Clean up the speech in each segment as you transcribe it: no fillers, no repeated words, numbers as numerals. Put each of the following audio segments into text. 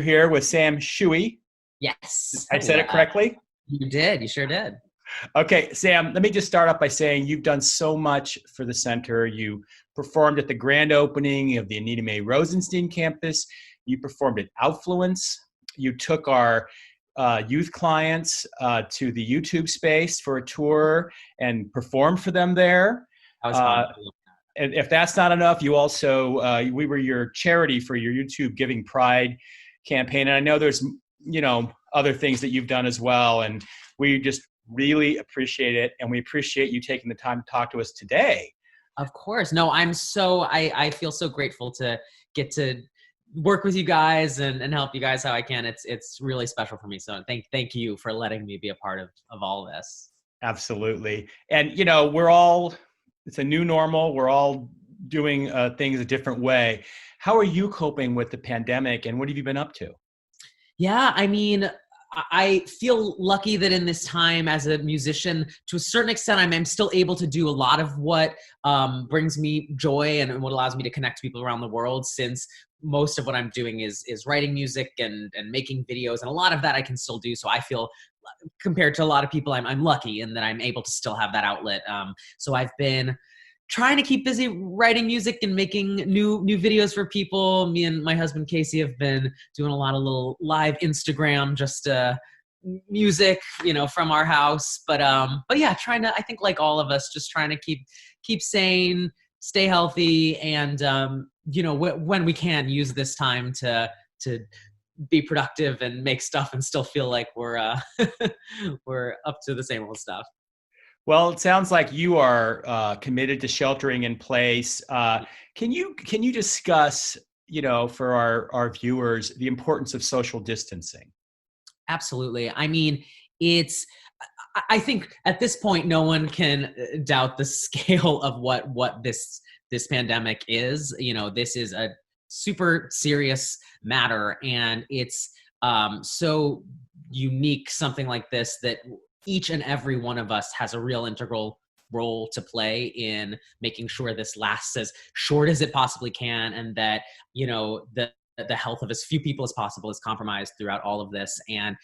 Here with Sam Tsui. Yes. I said it correctly? You did. You sure did. Okay, Sam, let me just start off by saying you've done so much for the center. You performed at the grand opening of the Anita Mae Rosenstein campus. You performed at Outfluence. You took our youth clients to the YouTube space for a tour and performed for them there. That was fun. And if that's not enough, you also, we were your charity for your YouTube Giving Pride campaign. And I know there's, other things that you've done as well. And we just really appreciate it. And we appreciate you taking the time to talk to us today. Of course. No, I feel so grateful to get to work with you guys and help you guys how I can. It's really special for me. So thank you for letting me be a part of all of this. Absolutely. And, it's a new normal. We're all doing things a different way. How are you coping with the pandemic and what have you been up to? Yeah, I mean, I feel lucky that in this time as a musician, to a certain extent, I'm still able to do a lot of what brings me joy and what allows me to connect to people around the world, since most of what I'm doing is writing music and making videos, and a lot of that I can still do. So I feel, compared to a lot of people, I'm lucky in that I'm able to still have that outlet. So I've been trying to keep busy writing music and making new videos for people. Me and my husband Casey have been doing a lot of little live Instagram, just music, from our house. But yeah, I think like all of us, just trying to keep sane, stay healthy, and when we can, use this time to be productive and make stuff and still feel like we're we're up to the same old stuff. Well, it sounds like you are committed to sheltering in place. Can you discuss, for our viewers, the importance of social distancing? Absolutely. I mean, I think at this point, no one can doubt the scale of what this pandemic is. This is a super serious matter, and it's so unique, something like this, that each and every one of us has a real integral role to play in making sure this lasts as short as it possibly can, and that the health of as few people as possible is compromised throughout all of this. And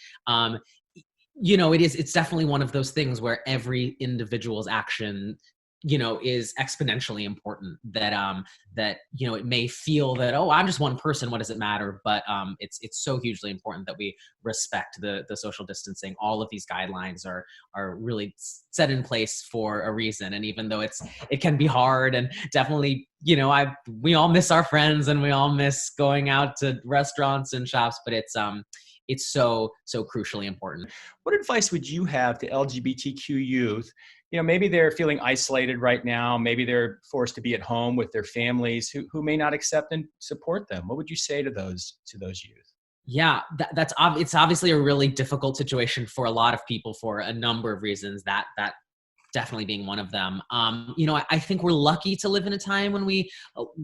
it's definitely one of those things where every individual's action is exponentially important. That it may feel that, oh, I'm just one person, what does it matter? But it's so hugely important that we respect the social distancing. All of these guidelines are really set in place for a reason. And even though it can be hard, and definitely, we all miss our friends and we all miss going out to restaurants and shops, but it's so crucially important. What advice would you have to LGBTQ youth? Maybe they're feeling isolated right now. Maybe they're forced to be at home with their families who may not accept and support them. What would you say to those youth? Yeah, it's obviously a really difficult situation for a lot of people for a number of reasons, that definitely being one of them. I think we're lucky to live in a time when we,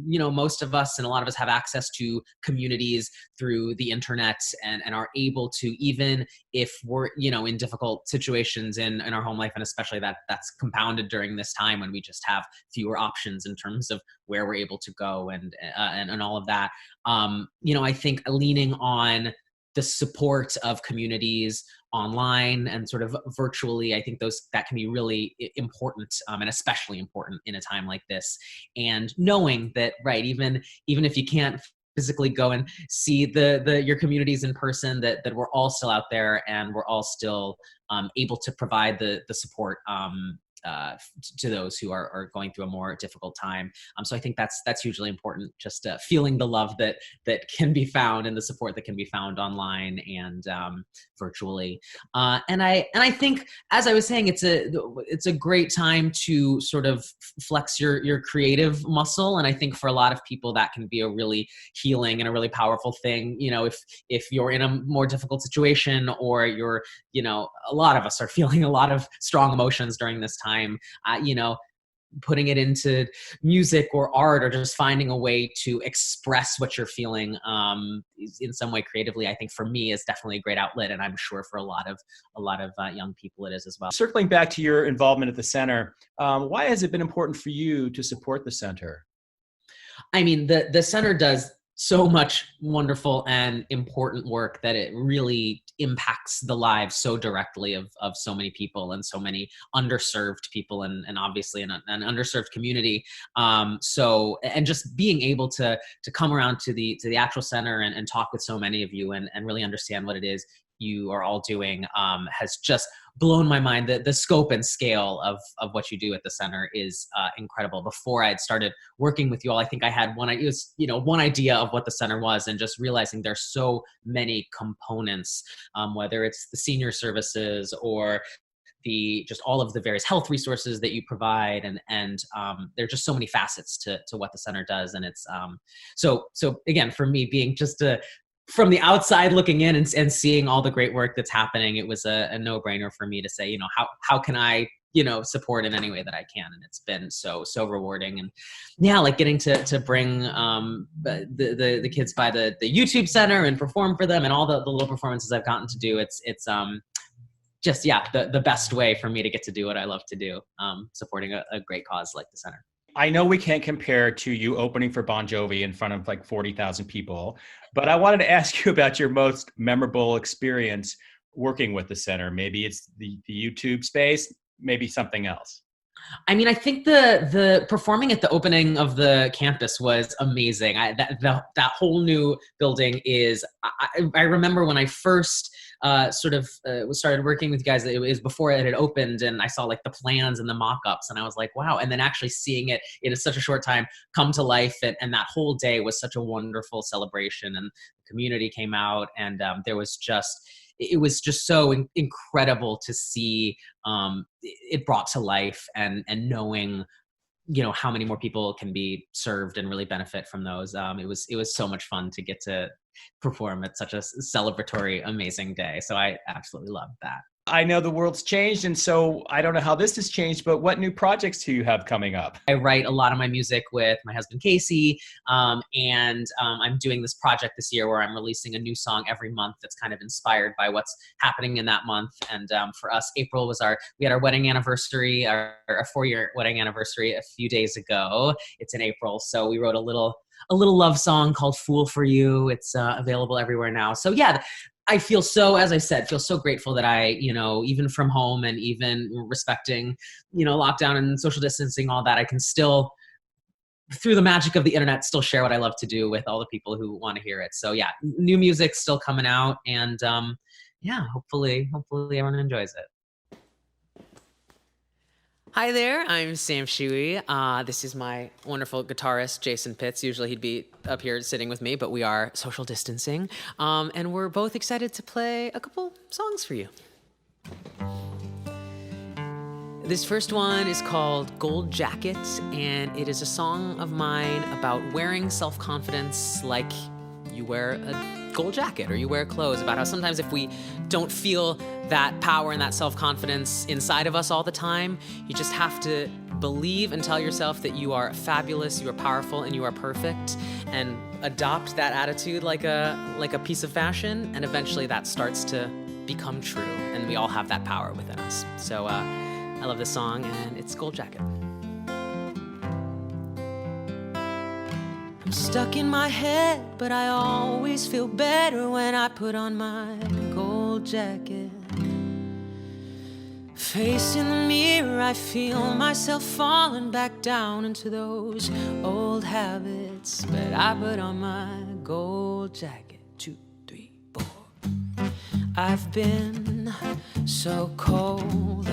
most of us and a lot of us have access to communities through the internet and are able to, even if we're, in difficult situations in our home life, and especially that's compounded during this time when we just have fewer options in terms of where we're able to go and all of that. I think leaning on the support of communities online and sort of virtually, I think that can be really important, and especially important in a time like this. And knowing that, right, even if you can't physically go and see your communities in person, that we're all still out there and we're all still able to provide the support to those who are going through a more difficult time. So I think that's hugely important, just feeling the love that can be found and the support that can be found online and virtually. And I think, as I was saying, it's a great time to sort of flex your creative muscle. And I think for a lot of people that can be a really healing and a really powerful thing. If you're in a more difficult situation, or you're, a lot of us are feeling a lot of strong emotions during this time, putting it into music or art, or just finding a way to express what you're feeling in some way creatively, I think for me is definitely a great outlet, and I'm sure for a lot of young people it is as well. Circling back to your involvement at the center, why has it been important for you to support the center? I mean, the center does so much wonderful and important work that it really impacts the lives so directly of so many people and so many underserved people and obviously an underserved community. So, and just being able to come around to the actual center and talk with so many of you and really understand what it is you are all doing has just blown my mind. The scope and scale of what you do at the center is incredible. Before I had started working with you all, I think I had one idea of what the center was, and just realizing there's so many components, whether it's the senior services or just all of the various health resources that you provide, and there are just so many facets to what the center does. And it's so again, for me, being just from the outside looking in and seeing all the great work that's happening, it was a no-brainer for me to say, how can I, support in any way that I can? And it's been so rewarding. And yeah, like getting to bring the kids by the YouTube center and perform for them, and all the little performances I've gotten to do. It's just, the best way for me to get to do what I love to do, supporting a great cause like the center. I know we can't compare to you opening for Bon Jovi in front of like 40,000 people, but I wanted to ask you about your most memorable experience working with the center. Maybe it's the YouTube space, maybe something else. I mean, I think the performing at the opening of the campus was amazing. That whole new building is. I remember when I first started working with you guys. It was before it had opened, and I saw like the plans and the mock-ups, and I was like, wow. And then actually seeing it in such a short time come to life, and that whole day was such a wonderful celebration. And the community came out, and it was just so incredible to see it brought to life, and knowing, how many more people can be served and really benefit from those. It was so much fun to get to perform at such a celebratory, amazing day. So I absolutely loved that. I know the world's changed, and so I don't know how this has changed, but what new projects do you have coming up? I write a lot of my music with my husband, Casey, and I'm doing this project this year where I'm releasing a new song every month that's kind of inspired by what's happening in that month. And for us, April was we had our wedding anniversary, our 4-year wedding anniversary a few days ago. It's in April, so we wrote a little love song called Fool for You. It's available everywhere now. So yeah, I feel as I said, so grateful that I, even from home and even respecting, lockdown and social distancing, all that, I can still, through the magic of the internet, still share what I love to do with all the people who want to hear it. So yeah, new music's still coming out, and hopefully everyone enjoys it. Hi there, I'm Sam Tsui. This is my wonderful guitarist, Jason Pitts. Usually he'd be up here sitting with me, but we are social distancing. And we're both excited to play a couple songs for you. This first one is called Gold Jacket, and it is a song of mine about wearing self-confidence like you wear a gold jacket or you wear clothes, about how sometimes if we don't feel that power and that self-confidence inside of us all the time, you just have to believe and tell yourself that you are fabulous, you are powerful, and you are perfect, and adopt that attitude like a piece of fashion, and eventually that starts to become true, and we all have that power within us. So I love this song, and it's Gold Jacket. I'm stuck in my head, but I always feel better when I put on my gold jacket. Facing the mirror, I feel myself falling back down into those old habits, but I put on my gold jacket. 2, 3, 4. I've been so cold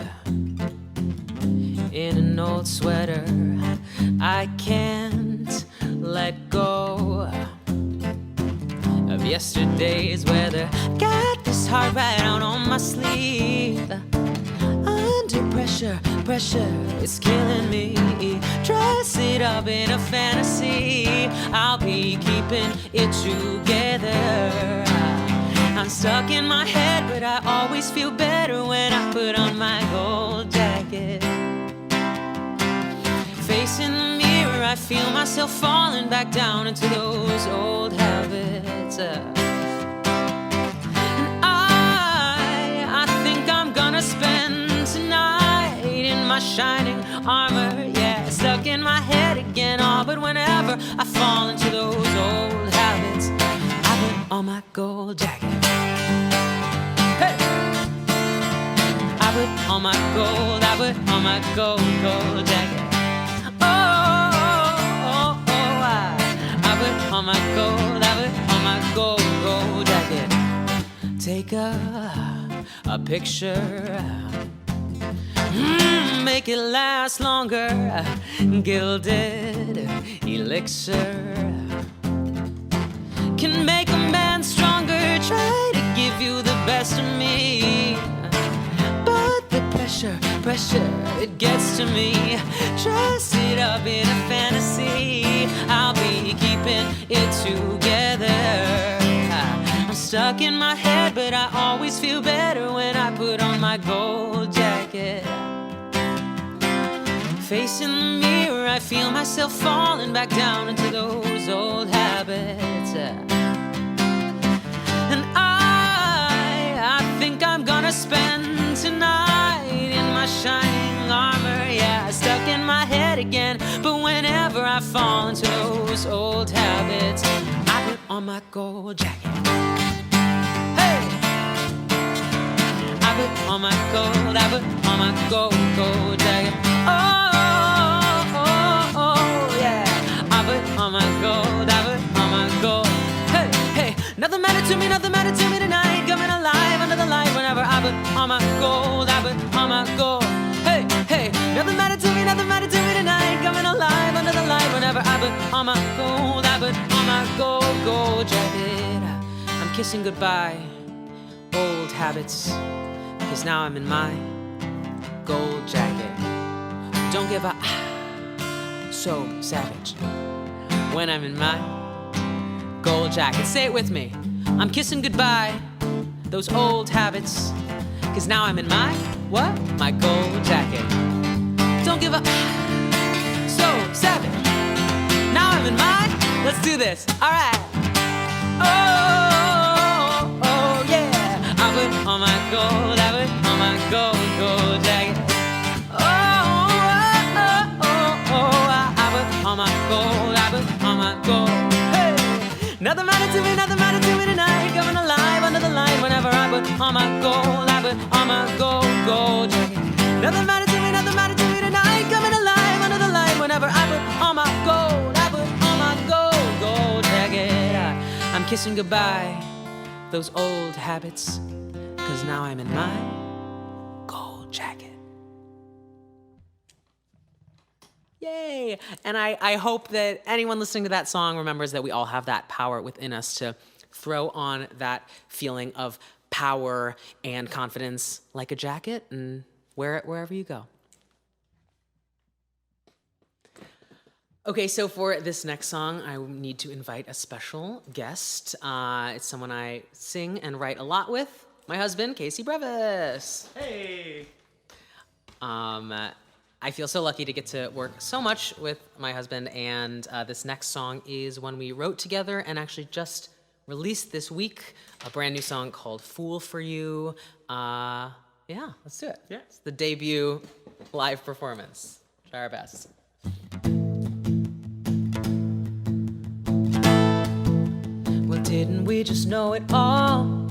in an old sweater, I can't let go of yesterday's weather. Got this heart right out on my sleeve. Under pressure is killing me. Dress it up in a fantasy, I'll be keeping it together. I'm stuck in my head, but I always feel better when I put on my gold jacket. Facing the mirror, I feel myself falling back down into those old habits. And I think I'm gonna spend tonight in my shining armor. Yeah, stuck in my head again, all but but whenever I fall into those old habits, I put on my gold jacket. Hey! I put on my gold, I put on my gold, gold jacket. Oh, oh, oh, oh, I put on my gold, I put on my gold, gold jacket. Take a picture, make it last longer, gilded elixir can make a man stronger, try to give you the best of me, but the pressure, it gets to me, dress it up in a fantasy, I'll be keeping it together. Stuck in my head, but I always feel better when I put on my gold jacket. Facing the mirror, I feel myself falling back down into those old habits. And I think I'm gonna spend tonight in my shining armor. Yeah, stuck in my head again, but whenever I fall into those old habits, I put on my gold jacket. I put on my gold, I put on my gold, gold jacket. Oh, oh, oh, yeah. I put on my gold, I put on my gold. Hey, hey, nothing matter to me tonight. Coming alive under the light whenever I put on my gold, I put on my gold. Hey, hey, nothing matter to me tonight. Coming alive under the light whenever I put on my gold, I put on my gold, gold jacket. I'm kissing goodbye, old habits. 'Cause now I'm in my gold jacket. Don't give up, so savage. When I'm in my gold jacket. Say it with me. I'm kissing goodbye, those old habits. 'Cause now I'm in my, what? My gold jacket. Don't give up, so savage. Now I'm in my, let's do this, alright. Oh, oh, yeah. I put on my gold, I put on my gold, gold jacket. Oh, oh, oh, oh, oh. I put on my gold, I put on my gold. Hey, nothing matter to me tonight. Coming alive under the light whenever I put on my gold, I put on my gold, gold jacket. Nothing matter to me tonight. Coming alive under the light whenever I put on my gold, I put on my gold, gold jacket. I'm kissing goodbye, those old habits. 'Cause now I'm in my gold jacket. Yay! And I hope that anyone listening to that song remembers that we all have that power within us to throw on that feeling of power and confidence like a jacket and wear it wherever you go. Okay, so for this next song, I need to invite a special guest. It's someone I sing and write a lot with. My husband, Casey Breves. Hey. I feel so lucky to get to work so much with my husband, and this next song is one we wrote together and actually just released this week, a brand new song called Fool for You. Yeah, let's do it. Yeah. It's the debut live performance. Try our best. Well, didn't we just know it all?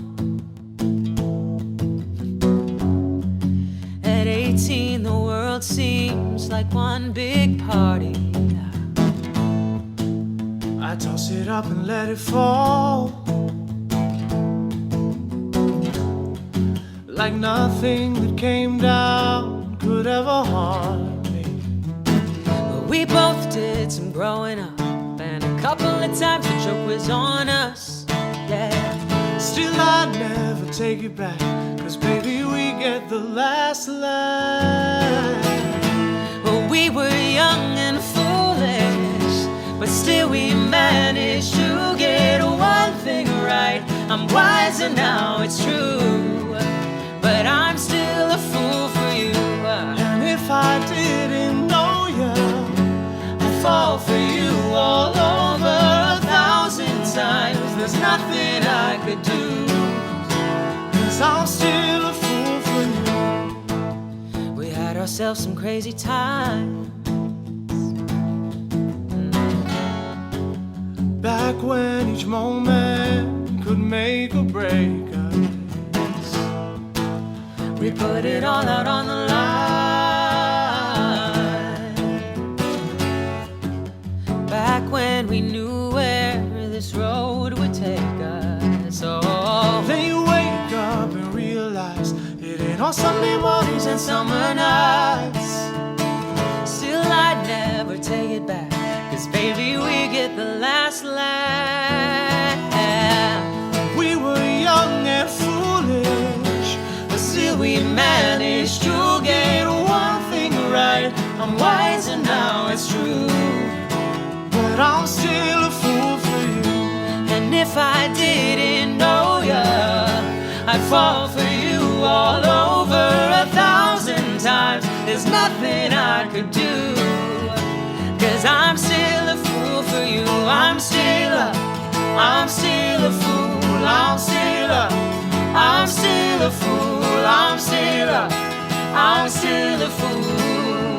At 18, the world seems like one big party. I toss it up and let it fall, like nothing that came down could ever harm me. But we both did some growing up, and a couple of times the joke was on us. Yeah. Still I'd never take it back, 'cause baby we get the last laugh. Well, we were young and foolish, but still we managed to get one thing right. I'm wiser now, it's true, but I'm still a fool for you. And if I didn't know you, I'd fall for you all over 1,000 times. There's nothing I could do, 'cause I'm still a fool for you. We had ourselves some crazy times, when each moment could make or break us. We put it all out on the line. Back when we knew where this road would take us. Oh, then you wake up and realize it ain't all Sunday mornings and summer nights. Still, I'd never take it back, 'cause baby, we get the last laugh. We were young and foolish, but still we managed to get one thing right. I'm wiser now, it's true, but I'm still a fool for you. And if I didn't know ya, I'd fall for you all over 1,000 times. There's nothing I could do, 'cause I'm still a fool for you. I'm still a fool. I'm still a fool. I'm still a fool. I'm still a fool.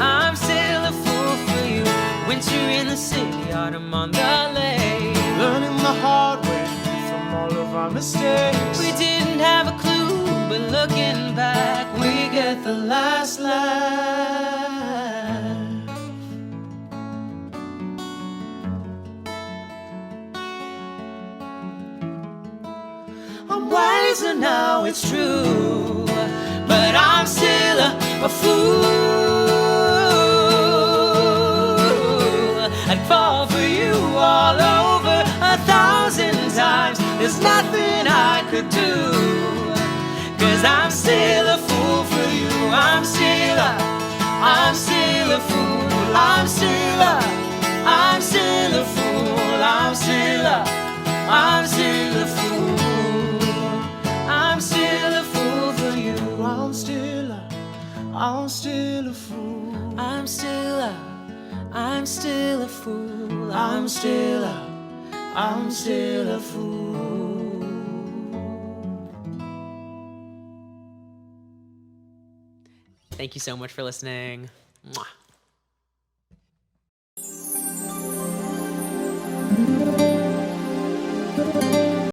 I'm still a fool for you. Winter in the city, autumn on the lake. Learning the hard way from all of our mistakes. We didn't have a clue, but looking back, we get the last laugh. I'm wiser now, it's true, but I'm still a fool. I'd fall for you all over 1,000 times. There's nothing I could do, 'cause I'm still a fool for you. I'm still a fool. I'm still a fool. I'm still a fool. I'm still a fool for you. I'm still a fool. I'm still a fool. I'm still a fool. Thank you so much for listening. Mwah.